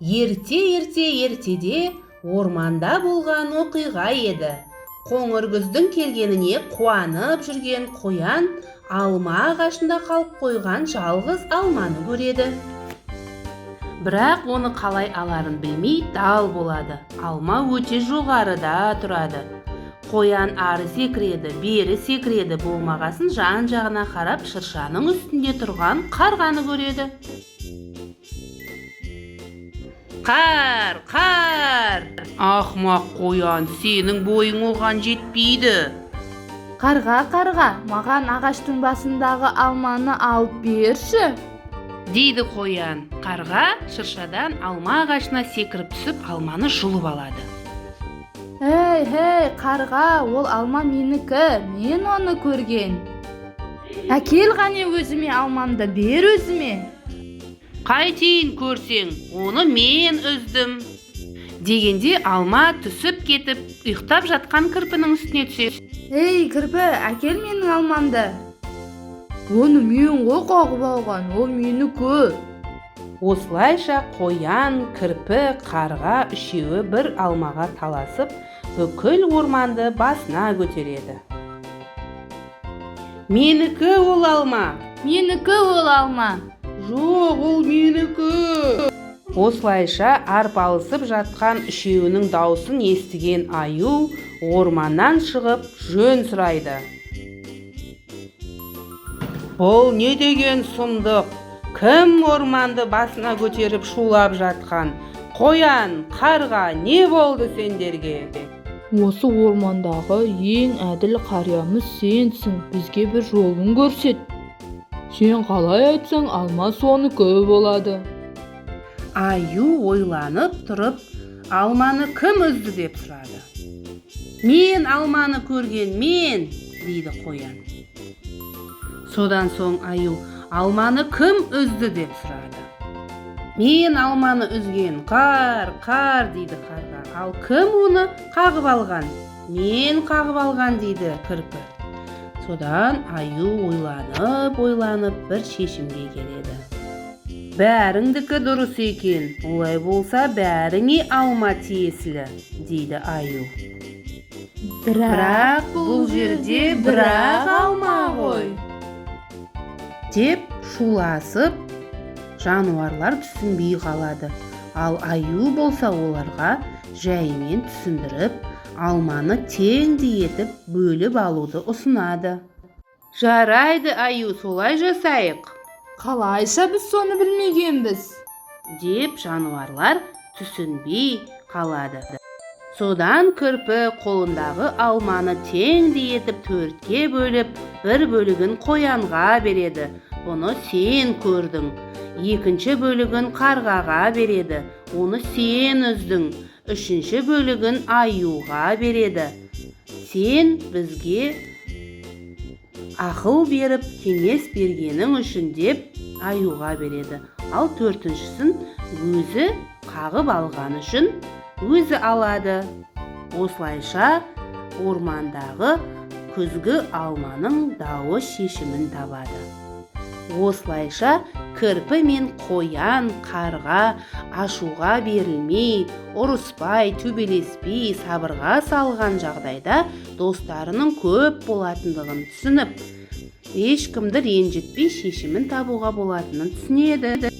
Ертеде орманда болған оқиға еді. Қоңыр күздің келгеніне қуанып жүрген қоян алма ағашында қалып қойған жалғыз алманы көреді. Бірақ оны қалай аларын білмей дал болады. Алма өте жоғарыда тұрады. Қоян ары секіреді, бері секіреді, болмағасын жан-жағына қарап шыршаның үстінде тұрған қарғаны көреді. Қар! Ақымақ қоян, сенің бойың оған жетпейді. Қарға, маған ағаштың басындағы алманы алып берші, дейді қоян. Қарға шыршадан алма ағашына секіріп түсіп, алманы жұлып алады. Хей, қарға, ол алма менікі, мен оны көрген. Әкел ғане өзіме алмамды, бер өзіме. Қайтейін көрсең, оны мен үздім. Дегенде алма түсіп кетіп, ұйықтап жатқан кірпінің үстіне түседі. Ей, кірпі, әкел менің алмамды. Оны мен қағып алған, ол менікі. Осылайша қоян, кірпі, қарға үшеуі бір алмаға таласып, бүкіл орманды басына көтереді. Менікі ол алма. Менікі ол алма. Жоқ, ол менікі. Осылайша арпалысып жатқан үшеуінің даусын естіген аю орманнан шығып жөн сұрайды. Бұл не деген сұмдық? Кім орманды басына көтеріп шулап жатқан? Қоян, қарға, не болды сендерге? Осы ормандағы ең әділ қариямыз сенсің, бізге бір жолын көрсет. Сен қалай айтсаң, алма соныкі болады. Аю ойланып тұрып, алманы кім үзді деп сұрады. Мен алманы көрген, мен, дейді қоян. Содан соң аю, алманы кім үзді деп сұрады. Мен алманы үзген, қар, дейді қарға. Ал кім оны қағып алған? Мен қағып алған, дейді кірпі. Содан аю ойланып бір шешімге келеді. Бәріңдікі дұрыс екен, олай болса бәріңе алма тиесілі, дейді аю. Бірақ бұл жерде бірақ алма ғой, деп шуласып, жануарлар түсінбей қалады. Ал аю болса оларға жайымен түсіндіріп, алманы теңдей етіп бөліп алуды ұсынады. Жарайды аю, солай жасайық. Қалайша біз соны білмегенбіз, деп жануарлар түсінбей қалады. Содан кірпі қолындағы алманы теңдей етіп төртке бөліп, бір бөлігін қоянға береді. Бұны сен көрдің. Екінші бөлігін қарғаға береді. Оны сен үздің. Үшінші бөлігін аюға береді. Сен бізге ақыл беріп, кеңес бергенің үшін деп аюға береді. Ал төртіншісін өзі қағып алған үшін өзі алады. Осылайша ормандағы күзгі алманың дауы шешімін табады. Осылайша кірпі мен қоян, қарға ашуға берілмей, ұрыспай, төбелеспей, сабырға салған жағдайда достарының көп болатындығын түсініп, ешкімді ренжітпей шешімін табуға болатынын түсінеді.